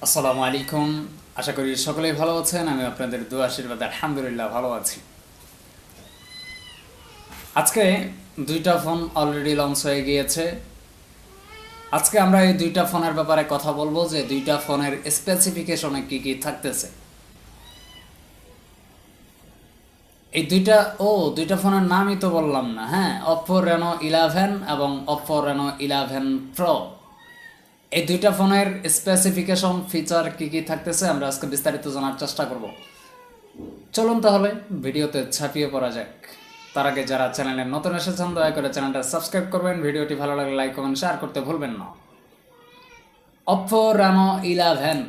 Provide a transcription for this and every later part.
আসসালামু আলাইকুম। আশা করি সকলেই ভালো আছেন। আমি আপনাদের দোয়া আশীর্বাদে আলহামদুলিল্লাহ ভালো আছি। আজকে দুইটা ফোন অলরেডি লঞ্চ হয়ে গিয়েছে। আজকে আমরা এই দুইটা ফোনের ব্যাপারে কথা বলবো যে দুইটা ফোনের স্পেসিফিকেশনে কি কি থাকতেছে। এই দুইটা ফোনের নামই তো বললাম না। হ্যাঁ, Oppo Reno 11 এবং Oppo Reno 11 Pro। এই দুইটা ফোনের স্পেসিফিকেশন ফিচার কি কি থাকতেছে আমরা আজকে বিস্তারিত জানার চেষ্টা করব। চলুন তাহলে ভিডিওতে ছাপিয়ে পড়া যাক। তার আগে যারা চ্যানেলে নতুন এসেছেন দয়া করে চ্যানেলটা সাবস্ক্রাইব করবেন, ভিডিওটি ভালো লাগলে লাইক কমেন্ট শেয়ার করতে ভুলবেন না। Oppo Reno 11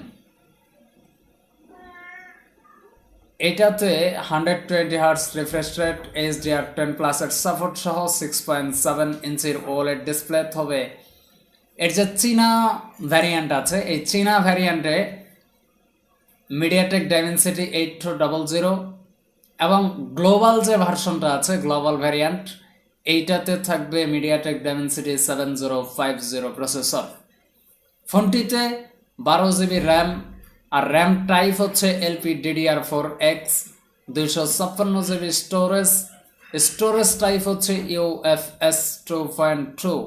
এটাতে 120 হার্টস রিফ্রেশ রেট, HDR10 প্লাসের সাপোর্ট সহ 6.7 ইঞ্চির ওলেড ডিসপ্লে হবে। এর যে চীনা ভ্যারিয়েন্ট আছে, এই চীনা ভ্যারিয়েন্টে মিডিয়াটেক ডাইমেনসিটি 8200 এবং গ্লোবাল যে ভার্সনটা আছে গ্লোবাল ভ্যারিয়েন্ট, এইটাতে থাকবে মিডিয়াটেক ডাইমেনসিটি 7050 প্রসেসর। ফোনটিতে 12 GB র্যাম, আর র্যাম টাইপ হচ্ছে LPDDR4X। 256 GB storage, storage type হচ্ছে UFS 2.2।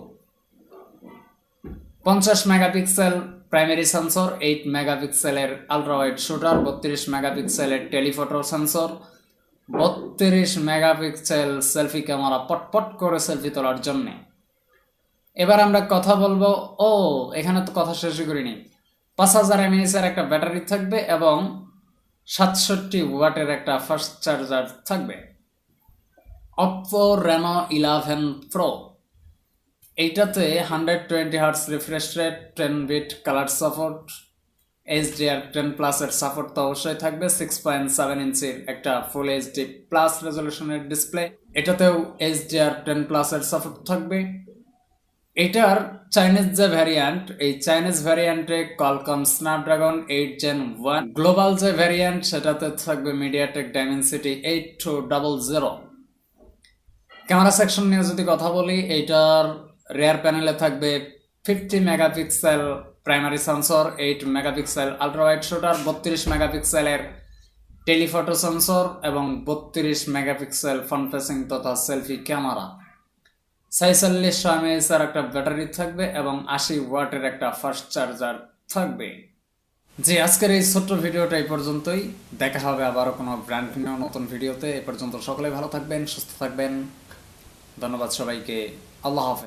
50 মেগাপিক্সেল প্রাইমারি সেন্সর, 8 মেগাপিক্সেলের আলট্রা ওয়াইড শুটার, 32 মেগাপিক্সেলের telephoto sensor, 32 megapixel selfie camera পটপট করে সেলফি তোলার জন্য। এবার আমরা কথা বলবো, এখানে তো কথা শেষই করিনি। 5000 mAh একটা ব্যাটারি থাকবে এবং 67 ওয়াটের একটা ফাস্ট চার্জার থাকবে। Oppo Reno 11 Pro এইটাতে 120 hertz refresh rate, 10 bit colour support, HDR10 প্লাসের সাপোর্ট তো অবশ্যই থাকবে। 6.7 ইঞ্চির একটা ফুল এইচডি প্লাস রেজলিউশনের ডিসপ্লে, এটাতেও HDR10 প্লাসের সাপোর্ট থাকবে। এটার চাইনিজ যে ভ্যারিয়েন্ট, এই চাইনিজ ভ্যারিয়েন্টে কলকম স্ন্যাপড্রাগন 8 Gen 1। গ্লোবাল যে ভ্যারিয়েন্ট সেটাতে থাকবে মিডিয়াটেক ডাইমেনসিটি 8200। ক্যামেরা সেকশন নিয়ে যদি কথা বলি, এইটার রেয়ার প্যানেলে থাকবে 50 megapixel primary sensor, 8 megapixel ultra wide shooter, 32 মেগাপিক্সেলের টেলিফটো সেন্সর এবং 32 মেগাপিক্সেল ফ্রন্ট ফেসিং তথা সেলফি ক্যামেরা। 4600 mAh একটা ব্যাটারি থাকবে এবং 80 ওয়াটের একটা ফাস্ট চার্জার থাকবে। জি, আজকের এই ছোট্ট ভিডিওটা এই পর্যন্তই। দেখা হবে আবারও কোনো ব্র্যান্ড নিউ নতুন ভিডিওতে। এ পর্যন্ত সকলে ভালো থাকবেন, সুস্থ থাকবেন। ধন্যবাদ সবাইকে। আল্লাহ হাফেজ।